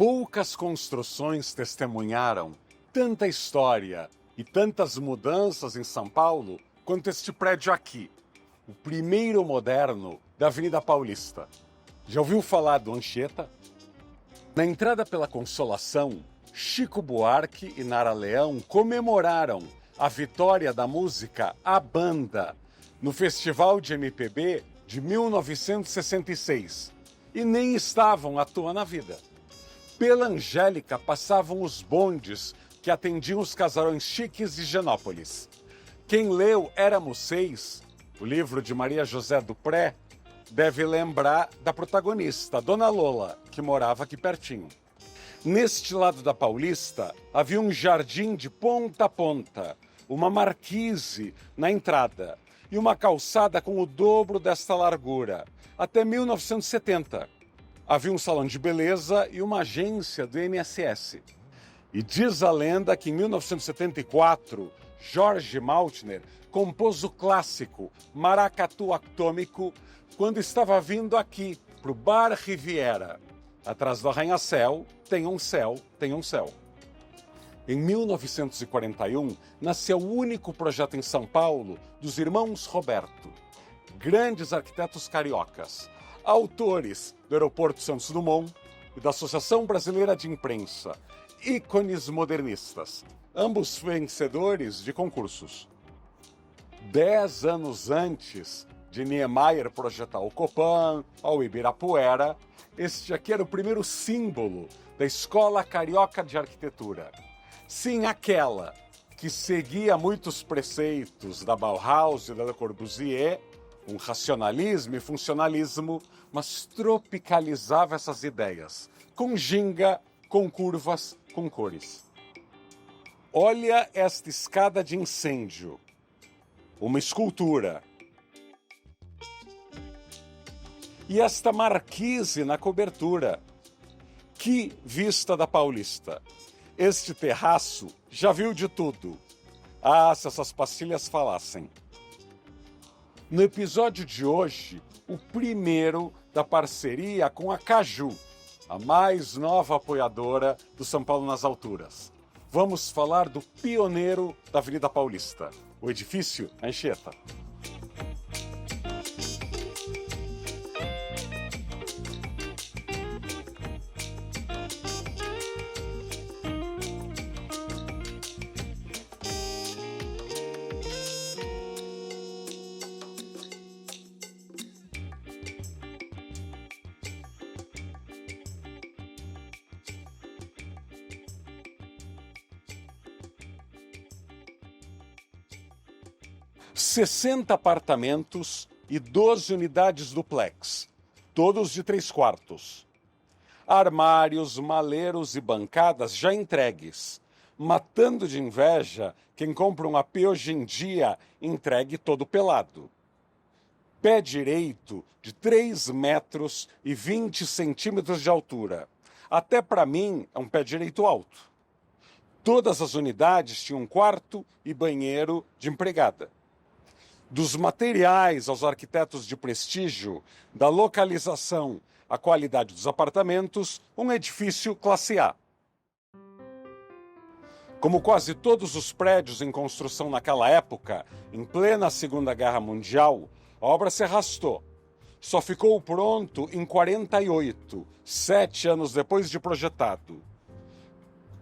Poucas construções testemunharam tanta história e tantas mudanças em São Paulo quanto este prédio aqui, o primeiro moderno da Avenida Paulista. Já ouviu falar do Anchieta? Na entrada pela Consolação, Chico Buarque e Nara Leão comemoraram a vitória da música A Banda no Festival de MPB de 1966 e nem estavam à toa na vida. Pela Angélica passavam os bondes que atendiam os casarões chiques de Higienópolis. Quem leu Éramos Seis, o livro de Maria José Dupré, deve lembrar da protagonista, Dona Lola, que morava aqui pertinho. Neste lado da Paulista havia um jardim de ponta a ponta, uma marquise na entrada e uma calçada com o dobro desta largura, até 1970. Havia um salão de beleza e uma agência do INSS. E diz a lenda que em 1974, Jorge Maltner compôs o clássico Maracatu Atômico quando estava vindo aqui, para o Bar Riviera. Atrás do arranha-céu, tem um céu, tem um céu. Em 1941, nasceu o único projeto em São Paulo dos irmãos Roberto, grandes arquitetos cariocas, autores do Aeroporto Santos Dumont e da Associação Brasileira de Imprensa, ícones modernistas, ambos vencedores de concursos. 10 anos antes de Niemeyer projetar o Copan, ao Ibirapuera, este aqui era o primeiro símbolo da Escola Carioca de Arquitetura. Sim, aquela que seguia muitos preceitos da Bauhaus e da Le Corbusier, um racionalismo e funcionalismo, mas tropicalizava essas ideias, com ginga, com curvas, com cores. Olha esta escada de incêndio, uma escultura. E esta marquise na cobertura. Que vista da Paulista! Este terraço já viu de tudo. Ah, se essas pastilhas falassem. No episódio de hoje, o primeiro da parceria com a Caju, a mais nova apoiadora do São Paulo nas Alturas. Vamos falar do pioneiro da Avenida Paulista, o edifício Anchieta. ...60 apartamentos e 12 unidades duplex, todos de 3 quartos. Armários, maleiros e bancadas já entregues, matando de inveja quem compra um AP hoje em dia entregue todo pelado. Pé direito de 3 metros e 20 centímetros de altura. Até para mim é um pé direito alto. Todas as unidades tinham quarto e banheiro de empregada. Dos materiais aos arquitetos de prestígio, da localização à qualidade dos apartamentos, um edifício classe A. Como quase todos os prédios em construção naquela época, em plena Segunda Guerra Mundial, a obra se arrastou. Só ficou pronto em 48, 7 anos depois de projetado.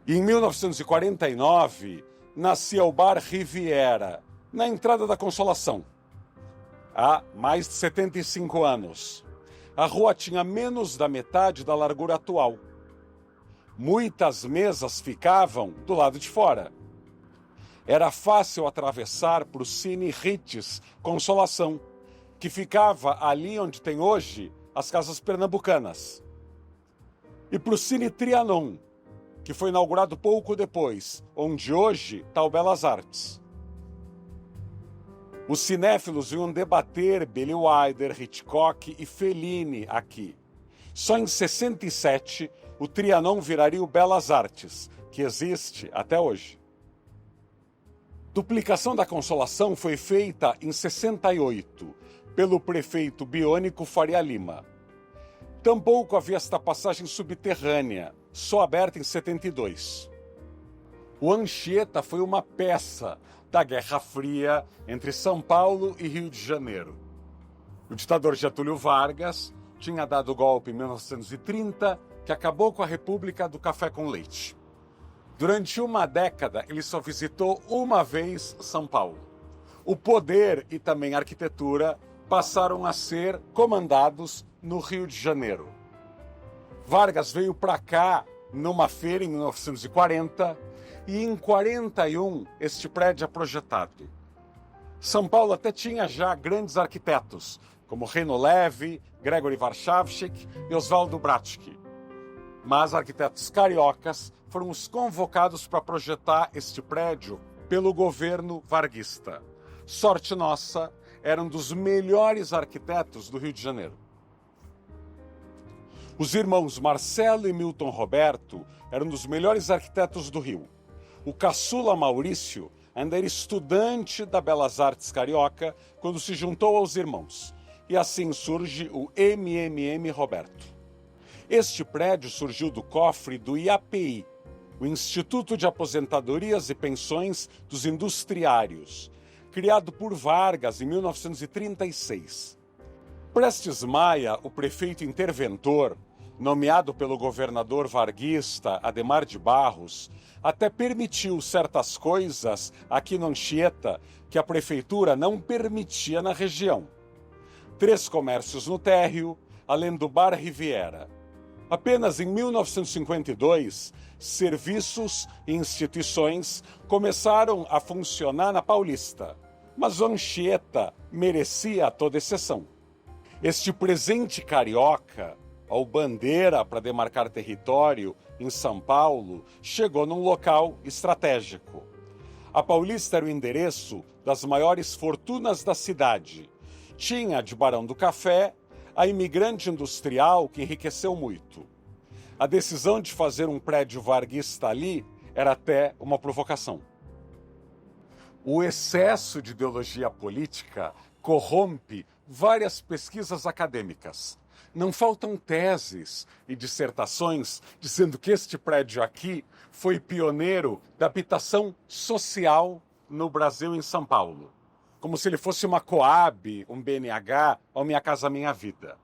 E em 1949, nascia o Bar Riviera, na entrada da Consolação. Há mais de 75 anos. A rua tinha menos da metade da largura atual. Muitas mesas ficavam do lado de fora. Era fácil atravessar para o Cine Ritz Consolação, que ficava ali onde tem hoje as casas pernambucanas. E para o Cine Trianon, que foi inaugurado pouco depois, onde hoje está o Belas Artes. Os cinéfilos iam debater Billy Wilder, Hitchcock e Fellini aqui. Só em 67, o Trianon viraria o Belas Artes, que existe até hoje. Duplicação da Consolação foi feita em 68, pelo prefeito biônico Faria Lima. Tampouco havia esta passagem subterrânea, só aberta em 72. O Anchieta foi uma peça da Guerra Fria entre São Paulo e Rio de Janeiro. O ditador Getúlio Vargas tinha dado o golpe em 1930, que acabou com a República do Café com Leite. Durante uma década, ele só visitou uma vez São Paulo. O poder e também a arquitetura passaram a ser comandados no Rio de Janeiro. Vargas veio para cá numa feira em 1940 e em 41 este prédio é projetado. São Paulo até tinha já grandes arquitetos, como Reno Leve, Gregory Warszawski e Oswaldo Bratsky. Mas arquitetos cariocas foram os convocados para projetar este prédio pelo governo varguista. Sorte nossa, era um dos melhores arquitetos do Rio de Janeiro. Os irmãos Marcelo e Milton Roberto eram dos melhores arquitetos do Rio. O caçula Maurício ainda era estudante da Belas Artes Carioca quando se juntou aos irmãos. E assim surge o MMM Roberto. Este prédio surgiu do cofre do IAPI, o Instituto de Aposentadorias e Pensões dos Industriários, criado por Vargas em 1936. Prestes Maia, o prefeito interventor, nomeado pelo governador varguista Adhemar de Barros, até permitiu certas coisas aqui no Anchieta que a prefeitura não permitia na região. 3 comércios no térreo, além do Bar Riviera. Apenas em 1952, serviços e instituições começaram a funcionar na Paulista, mas o Anchieta merecia toda exceção. Este presente carioca, ao bandeira para demarcar território em São Paulo, chegou num local estratégico. A Paulista era o endereço das maiores fortunas da cidade. Tinha de Barão do Café a imigrante industrial que enriqueceu muito. A decisão de fazer um prédio varguista ali era até uma provocação. O excesso de ideologia política corrompe várias pesquisas acadêmicas. Não faltam teses e dissertações dizendo que este prédio aqui foi pioneiro da habitação social no Brasil e em São Paulo. Como se ele fosse uma Coab, um BNH ou Minha Casa Minha Vida.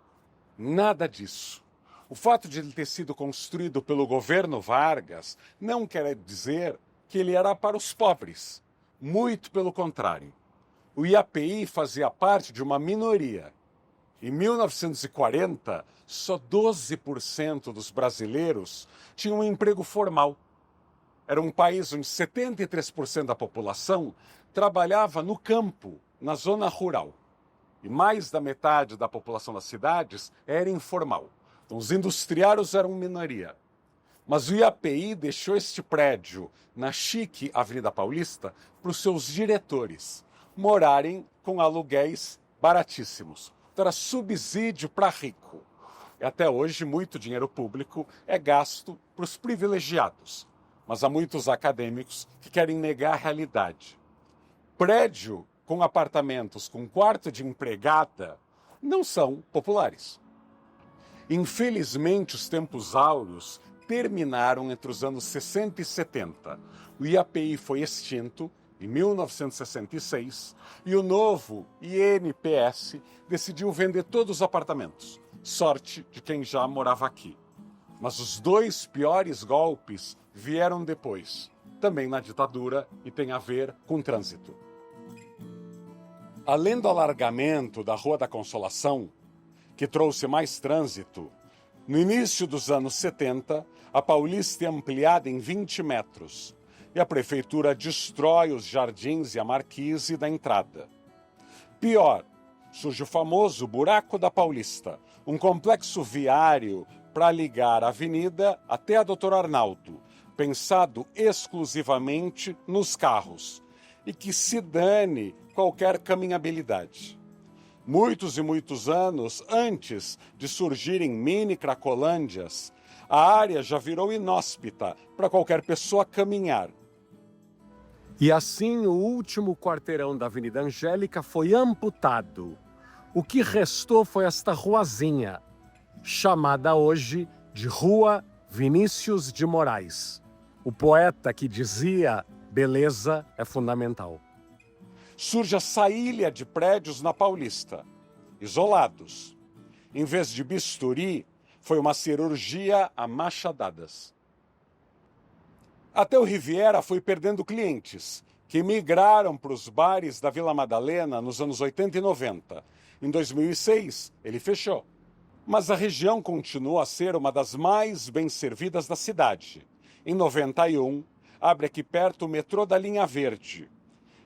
Nada disso. O fato de ele ter sido construído pelo governo Vargas não quer dizer que ele era para os pobres. Muito pelo contrário. O IAPI fazia parte de uma minoria. Em 1940, só 12% dos brasileiros tinham um emprego formal. Era um país onde 73% da população trabalhava no campo, na zona rural. E mais da metade da população das cidades era informal. Então, os industriários eram minoria. Mas o IAPI deixou este prédio na chique Avenida Paulista para os seus diretores morarem com aluguéis baratíssimos. Então, era subsídio para rico. E até hoje, muito dinheiro público é gasto para os privilegiados. Mas há muitos acadêmicos que querem negar a realidade. Prédio com apartamentos com quarto de empregada não são populares. Infelizmente, os tempos áureos terminaram entre os anos 60 e 70. O IAPI foi extinto em 1966 e o novo INPS decidiu vender todos os apartamentos. Sorte de quem já morava aqui. Mas os 2 piores golpes vieram depois, também na ditadura e tem a ver com trânsito. Além do alargamento da Rua da Consolação, que trouxe mais trânsito, no início dos anos 70, a Paulista é ampliada em 20 metros e a prefeitura destrói os jardins e a marquise da entrada. Pior, surge o famoso Buraco da Paulista, um complexo viário para ligar a avenida até a Doutor Arnaldo, pensado exclusivamente nos carros, e que se dane qualquer caminhabilidade. Muitos e muitos anos antes de surgirem mini cracolândias, a área já virou inóspita para qualquer pessoa caminhar. E assim o último quarteirão da Avenida Angélica foi amputado. O que restou foi esta ruazinha, chamada hoje de Rua Vinícius de Moraes, o poeta que dizia: beleza é fundamental. Surge essa ilha de prédios na Paulista, isolados. Em vez de bisturi, foi uma cirurgia a machadadas. Até o Riviera foi perdendo clientes, que migraram para os bares da Vila Madalena nos anos 80 e 90. Em 2006, ele fechou. Mas a região continua a ser uma das mais bem servidas da cidade. Em 91, abre aqui perto o metrô da Linha Verde.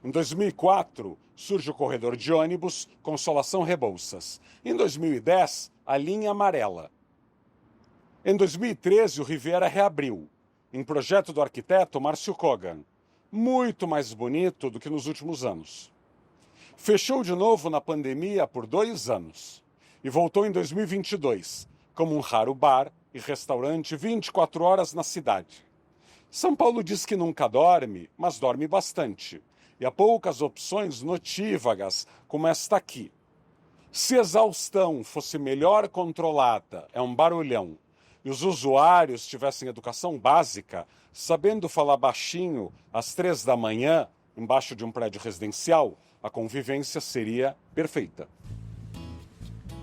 Em 2004, surge o corredor de ônibus Consolação Rebouças. Em 2010, a linha amarela. Em 2013, o Riviera reabriu, em projeto do arquiteto Márcio Kogan, muito mais bonito do que nos últimos anos. Fechou de novo na pandemia por 2 anos e voltou em 2022, como um raro bar e restaurante 24 horas na cidade. São Paulo diz que nunca dorme, mas dorme bastante, e há poucas opções notívagas como esta aqui. Se a exaustão fosse melhor controlada, é um barulhão, e os usuários tivessem educação básica, sabendo falar baixinho às 3 da manhã, embaixo de um prédio residencial, a convivência seria perfeita.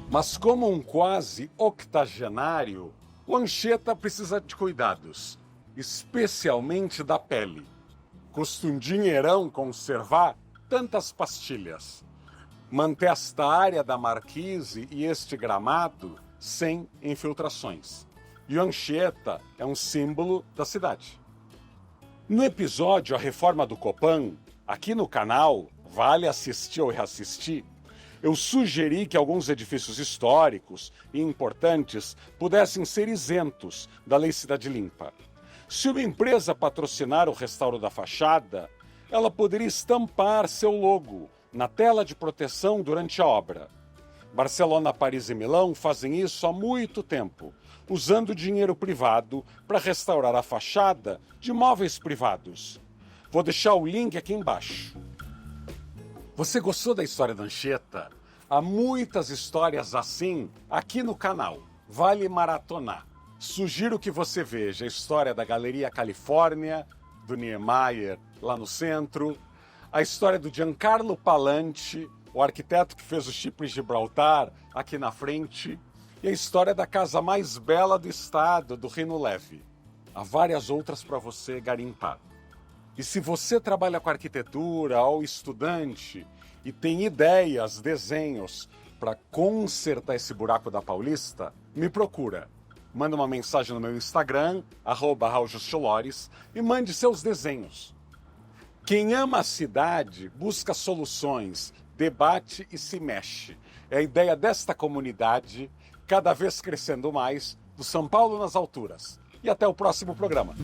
Mas como um quase octogenário, o Anchieta precisa de cuidados, especialmente da pele. Custa um dinheirão conservar tantas pastilhas. Manter esta área da Marquise e este gramado sem infiltrações. E o Anchieta é um símbolo da cidade. No episódio A Reforma do Copan, aqui no canal, vale assistir ou reassistir, eu sugeri que alguns edifícios históricos e importantes pudessem ser isentos da Lei Cidade Limpa. Se uma empresa patrocinar o restauro da fachada, ela poderia estampar seu logo na tela de proteção durante a obra. Barcelona, Paris e Milão fazem isso há muito tempo, usando dinheiro privado para restaurar a fachada de imóveis privados. Vou deixar o link aqui embaixo. Você gostou da história da Anchieta? Há muitas histórias assim aqui no canal. Vale maratonar. Sugiro que você veja a história da Galeria Califórnia, do Niemeyer, lá no centro, a história do Giancarlo Palanti, o arquiteto que fez o Chipre Gibraltar, aqui na frente, e a história da casa mais bela do estado, do Rino Leve. Há várias outras para você garimpar. E se você trabalha com arquitetura ou estudante e tem ideias, desenhos para consertar esse buraco da Paulista, me procura. Manda uma mensagem no meu Instagram, @RaulJustilores, e mande seus desenhos. Quem ama a cidade busca soluções, debate e se mexe. É a ideia desta comunidade, cada vez crescendo mais, do São Paulo nas alturas. E até o próximo programa.